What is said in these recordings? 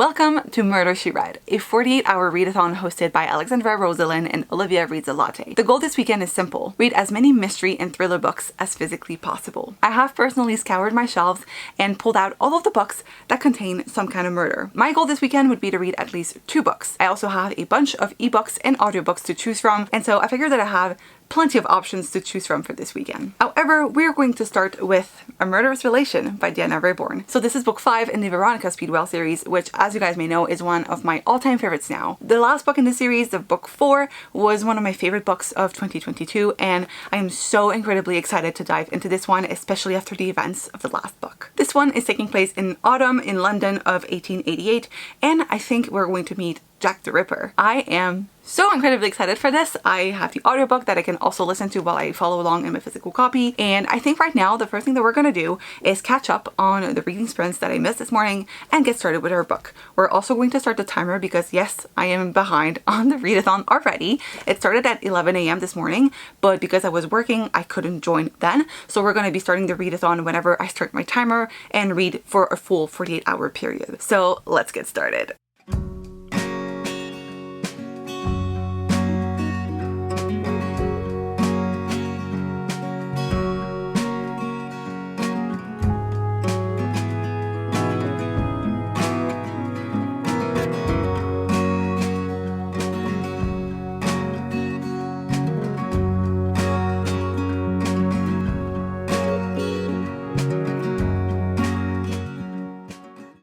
Welcome to Murder, She Read, a 48-hour readathon hosted by Alexandra Rosalind and Olivia Reads a Latte. The goal this weekend is simple: read as many mystery and thriller books as physically possible. I have personally scoured my shelves and pulled out all of the books that contain some kind of murder. My goal this weekend would be to read at least 2 books. I also have a bunch of ebooks and audiobooks to choose from, and so I figured that I have plenty of options to choose from for this weekend. However, we're going to start with A Murderous Relation by Deanna Raybourn. So this is book 5 in the Veronica Speedwell series, which, as you guys may know, is one of my all-time favorites now. The last book in the series, the book 4, was one of my favorite books of 2022, and I am so incredibly excited to dive into this one, especially after the events of the last book. This one is taking place in autumn in London of 1888, and I think we're going to meet Jack the Ripper. I am so incredibly excited for this. I have the audiobook that I can also listen to while I follow along in my physical copy, and I think right now the first thing that we're going to do is catch up on the reading sprints that I missed this morning and get started with our book. We're also going to start the timer because yes, I am behind on the readathon already. It started at 11 a.m. this morning, but because I was working, I couldn't join then. So we're going to be starting the readathon whenever I start my timer and read for a full 48-hour period. So let's get started.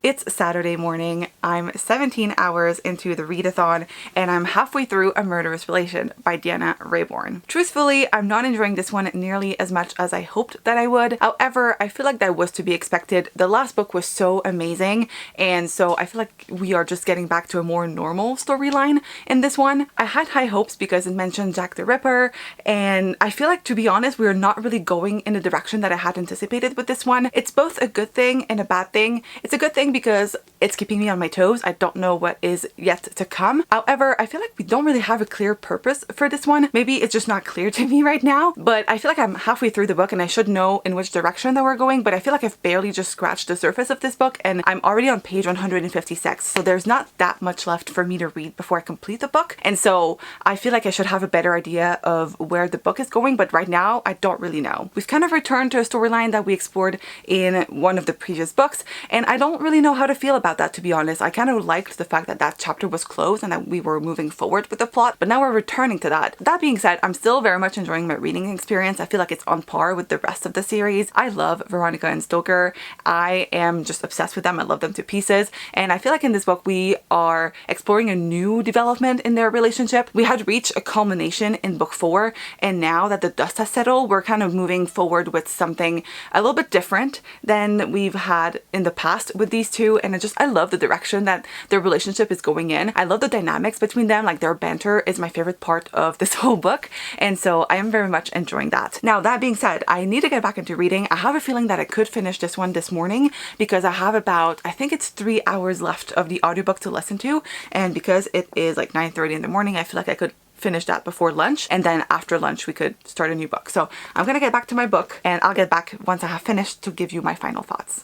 It's Saturday morning. I'm 17 hours into the readathon and I'm halfway through A Murderous Relation by Deanna Raybourn. Truthfully, I'm not enjoying this one nearly as much as I hoped that I would. However, I feel like that was to be expected. The last book was so amazing, and so I feel like we are just getting back to a more normal storyline in this one. I had high hopes because it mentioned Jack the Ripper, and I feel like, to be honest, we're not really going in the direction that I had anticipated with this one. It's both a good thing and a bad thing. It's a good thing because it's keeping me on my toes. I don't know what is yet to come. However, I feel like we don't really have a clear purpose for this one. Maybe it's just not clear to me right now, but I feel like I'm halfway through the book and I should know in which direction that we're going, but I feel like I've barely just scratched the surface of this book and I'm already on page 156, so there's not that much left for me to read before I complete the book, and so I feel like I should have a better idea of where the book is going, but right now I don't really know. We've kind of returned to a storyline that we explored in one of the previous books, and I don't really know how to feel about that, to be honest. I kind of liked the fact that that chapter was closed and that we were moving forward with the plot, but now we're returning to that. That being said, I'm still very much enjoying my reading experience. I feel like it's on par with the rest of the series. I love Veronica and Stoker. I am just obsessed with them. I love them to pieces, and I feel like in this book we are exploring a new development in their relationship. We had reached a culmination in book 4, and now that the dust has settled, we're kind of moving forward with something a little bit different than we've had in the past with these two, and I love the direction that their relationship is going in. I love the dynamics between them. Like, their banter is my favorite part of this whole book, and so I am very much enjoying that. Now, that being said, I need to get back into reading. I have a feeling that I could finish this one this morning because I have about, I think it's 3 hours left of the audiobook to listen to, and because it is like 9:30 in the morning, I feel like I could finish that before lunch, and then after lunch we could start a new book. So I'm gonna get back to my book and I'll get back once I have finished to give you my final thoughts.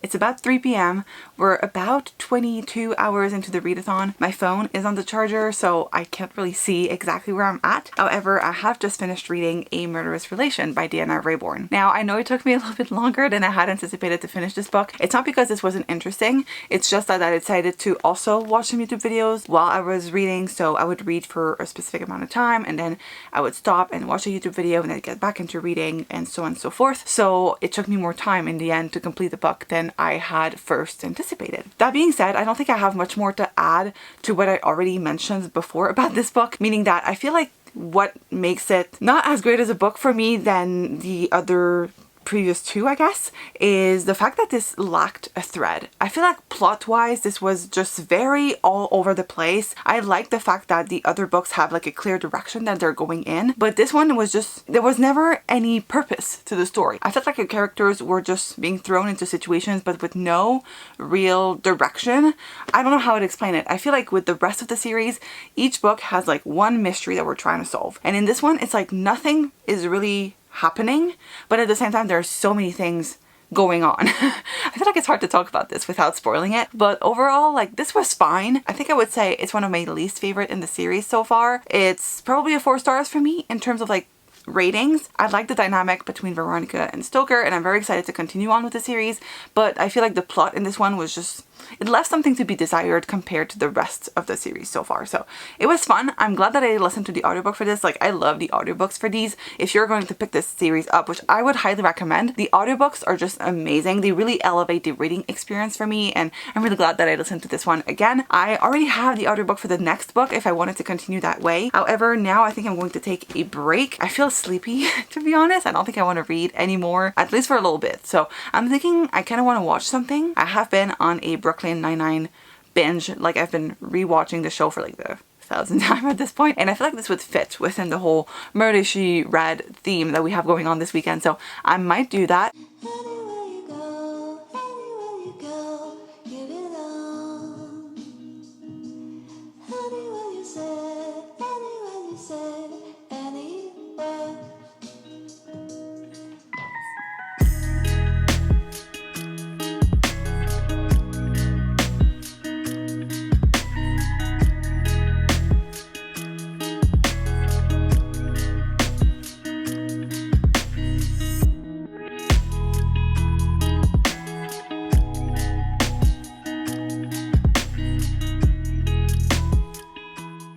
It's about 3 p.m. We're about 22 hours into the readathon. My phone is on the charger, so I can't really see exactly where I'm at. However, I have just finished reading A Murderous Relation by Deanna Raybourn. Now, I know it took me a little bit longer than I had anticipated to finish this book. It's not because this wasn't interesting. It's just that I decided to also watch some YouTube videos while I was reading. So I would read for a specific amount of time, and then I would stop and watch a YouTube video and then get back into reading, and so on and so forth. So it took me more time in the end to complete the book than I had first anticipated. That being said, I don't think I have much more to add to what I already mentioned before about this book, meaning that I feel like what makes it not as great as a book for me than the other previous two, I guess, is the fact that this lacked a thread. I feel like plot-wise, this was just very all over the place. I like the fact that the other books have like a clear direction that they're going in, but this one was just, there was never any purpose to the story. I felt like the characters were just being thrown into situations, but with no real direction. I don't know how to explain it. I feel like with the rest of the series, each book has like one mystery that we're trying to solve. And in this one, it's like nothing is really happening, but at the same time there are so many things going on. I feel like it's hard to talk about this without spoiling it, but overall, like, this was fine. I think I would say it's one of my least favorite in the series so far. It's probably a 4 stars for me in terms of like ratings. I like the dynamic between Veronica and Stoker, and I'm very excited to continue on with the series, but I feel like the plot in this one was just, it left something to be desired compared to the rest of the series so far. So it was fun. I'm glad that I listened to the audiobook for this. Like, I love the audiobooks for these. If you're going to pick this series up, which I would highly recommend, the audiobooks are just amazing. They really elevate the reading experience for me, and I'm really glad that I listened to this one again. I already have the audiobook for the next book if I wanted to continue that way. However, now I think I'm going to take a break. I feel sleepy, to be honest. I don't think I want to read anymore, at least for a little bit. So I'm thinking I kind of want to watch something. I have been on a Brooklyn Nine-Nine binge. Like, I've been rewatching the show for like the 1,000th time at this point, and I feel like this would fit within the whole Murder, She, Read theme that we have going on this weekend, so I might do that.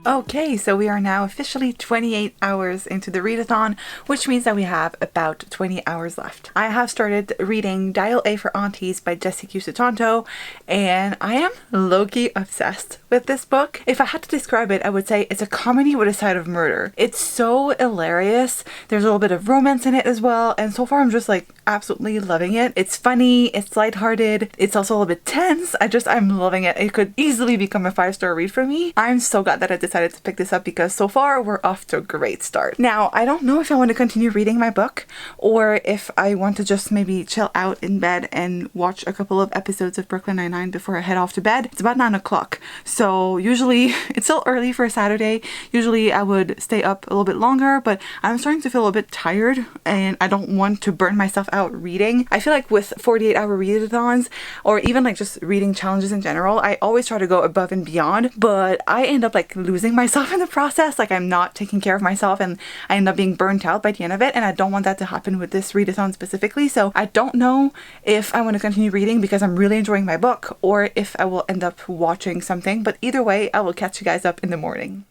Okay, so we are now officially 28 hours into the readathon, which means that we have about 20 hours left. I have started reading Dial A for Aunties by Jessie Q. Sutanto, and I am low-key obsessed with this book. If I had to describe it, I would say it's a comedy with a side of murder. It's so hilarious. There's a little bit of romance in it as well, and so far I'm just like absolutely loving it. It's funny, it's lighthearted, it's also a little bit tense. I'm loving it. It could easily become a 5-star read for me. I'm so glad that I decided to pick this up because so far we're off to a great start. Now, I don't know if I want to continue reading my book or if I want to just maybe chill out in bed and watch a couple of episodes of Brooklyn Nine-Nine before I head off to bed. It's about 9 o'clock, so usually it's still early for a Saturday. Usually I would stay up a little bit longer, but I'm starting to feel a bit tired and I don't want to burn myself out reading. I feel like with 48-hour readathons or even like just reading challenges in general, I always try to go above and beyond, but I end up like losing myself in the process. Like, I'm not taking care of myself and I end up being burnt out by the end of it, and I don't want that to happen with this readathon specifically. So I don't know if I want to continue reading because I'm really enjoying my book or if I will end up watching something, but either way I will catch you guys up in the morning.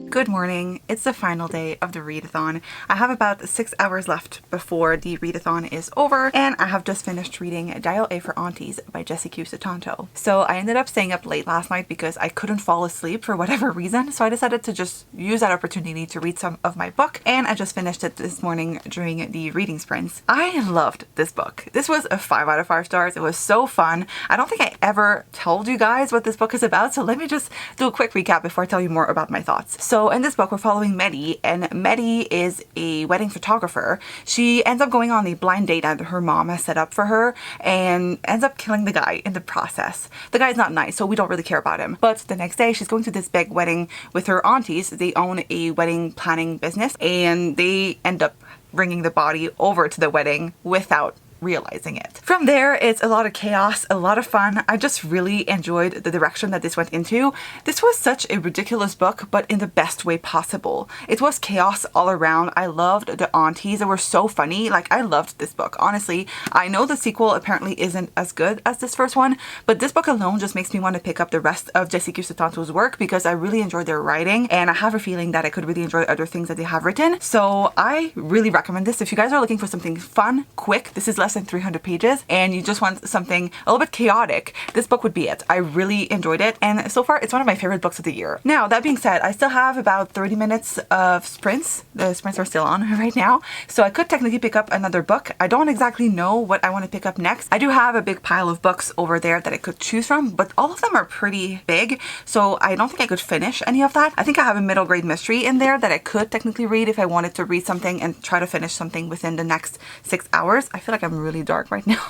Good morning. It's the final day of the readathon. I have about 6 hours left before the readathon is over, and I have just finished reading Dial A for Aunties by Jessie Q. Sutanto. So I ended up staying up late last night because I couldn't fall asleep for whatever reason, so I decided to just use that opportunity to read some of my book, and I just finished it this morning during the reading sprints. I loved this book. This was a 5 out of 5 stars. It was so fun. I don't think I ever told you guys what this book is about, so let me just do a quick recap before I tell you more about my thoughts. So in this book, we're following Maddie, and Maddie is a wedding photographer. She ends up going on a blind date that her mom has set up for her and ends up killing the guy in the process. The guy's not nice, so we don't really care about him. But the next day, she's going to this big wedding with her aunties. They own a wedding planning business, and they end up bringing the body over to the wedding without realizing it. From there, it's a lot of chaos, a lot of fun. I just really enjoyed the direction that this went into. This was such a ridiculous book, but in the best way possible. It was chaos all around. I loved the aunties. They were so funny. Like, I loved this book. Honestly, I know the sequel apparently isn't as good as this first one, but this book alone just makes me want to pick up the rest of Jessie Cousteau-Tanto's work because I really enjoyed their writing, and I have a feeling that I could really enjoy other things that they have written. So I really recommend this. If you guys are looking for something fun, quick, this is less than 300 pages, and you just want something a little bit chaotic, this book would be it. I really enjoyed it, and so far it's one of my favorite books of the year. Now, that being said, I still have about 30 minutes of sprints. The sprints are still on right now, so I could technically pick up another book. I don't exactly know what I want to pick up next. I do have a big pile of books over there that I could choose from, but all of them are pretty big, so I don't think I could finish any of that. I think I have a middle grade mystery in there that I could technically read if I wanted to read something and try to finish something within the next 6 hours. I feel like I'm really dark right now.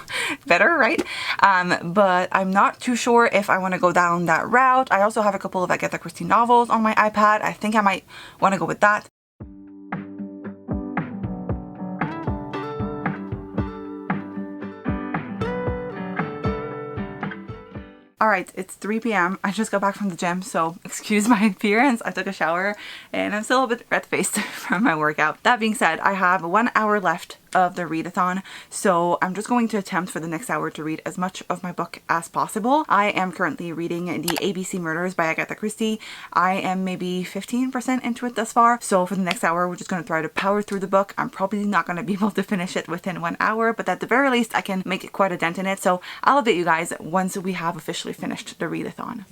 Better, right? But I'm not too sure if I want to go down that route. I also have a couple of Agatha Christie novels on my iPad. I think I might want to go with that. Alright, it's 3 p.m. I just got back from the gym, so excuse my appearance. I took a shower and I'm still a bit red-faced from my workout. That being said, I have 1 hour left of the readathon, so I'm just going to attempt for the next hour to read as much of my book as possible. I am currently reading the ABC Murders by Agatha Christie. I am maybe 15% into it thus far, so for the next hour we're just going to try to power through the book. I'm probably not going to be able to finish it within 1 hour, but at the very least I can make quite a dent in it, so I'll update you guys once we have officially finished the readathon.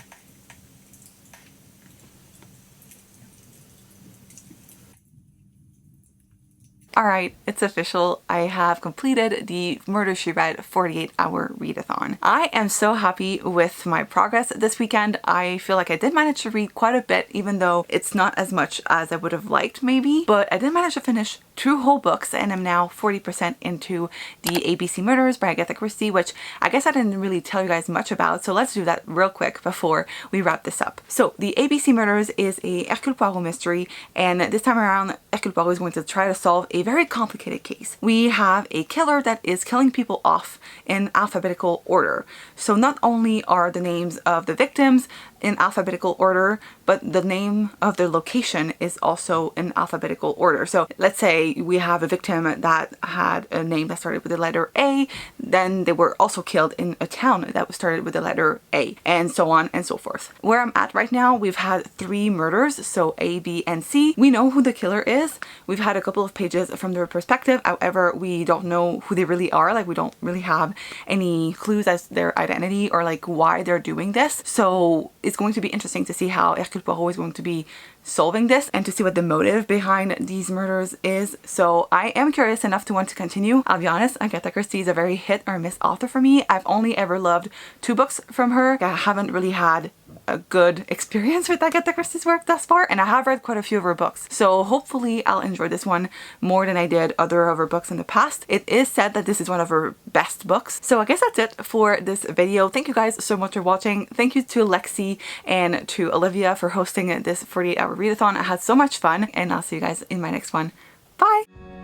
Alright, it's official. I have completed the Murder, She Read 48-hour readathon. I am so happy with my progress this weekend. I feel like I did manage to read quite a bit, even though it's not as much as I would have liked maybe, but I did manage to finish 2 whole books, and I'm now 40% into the ABC Murders by Agatha Christie, which I guess I didn't really tell you guys much about, so let's do that real quick before we wrap this up. So the ABC Murders is a Hercule Poirot mystery, and this time around Hercule Poirot is going to try to solve a very complicated case. We have a killer that is killing people off in alphabetical order. So not only are the names of the victims in alphabetical order, but the name of the location is also in alphabetical order. So let's say we have a victim that had a name that started with the letter A, then they were also killed in a town that started with the letter A, and so on and so forth. Where I'm at right now, we've had 3 murders, so A, B, and C. We know who the killer is. We've had a couple of pages from their perspective. However, we don't know who they really are. Like, we don't really have any clues as to their identity or like why they're doing this. So it's going to be interesting to see how Hercule Poirot is going to be solving this and to see what the motive behind these murders is. So I am curious enough to want to continue. I'll be honest, Agatha Christie is a very hit or miss author for me. I've only ever loved 2 books from her. I haven't really had a good experience with Agatha Christie's work thus far, and I have read quite a few of her books, so hopefully I'll enjoy this one more than I did other of her books in the past. It is said that this is one of her best books. So I guess that's it for this video. Thank you guys so much for watching. Thank you to Lexi and to Olivia for hosting this 48-hour readathon. I had so much fun, and I'll see you guys in my next one. Bye!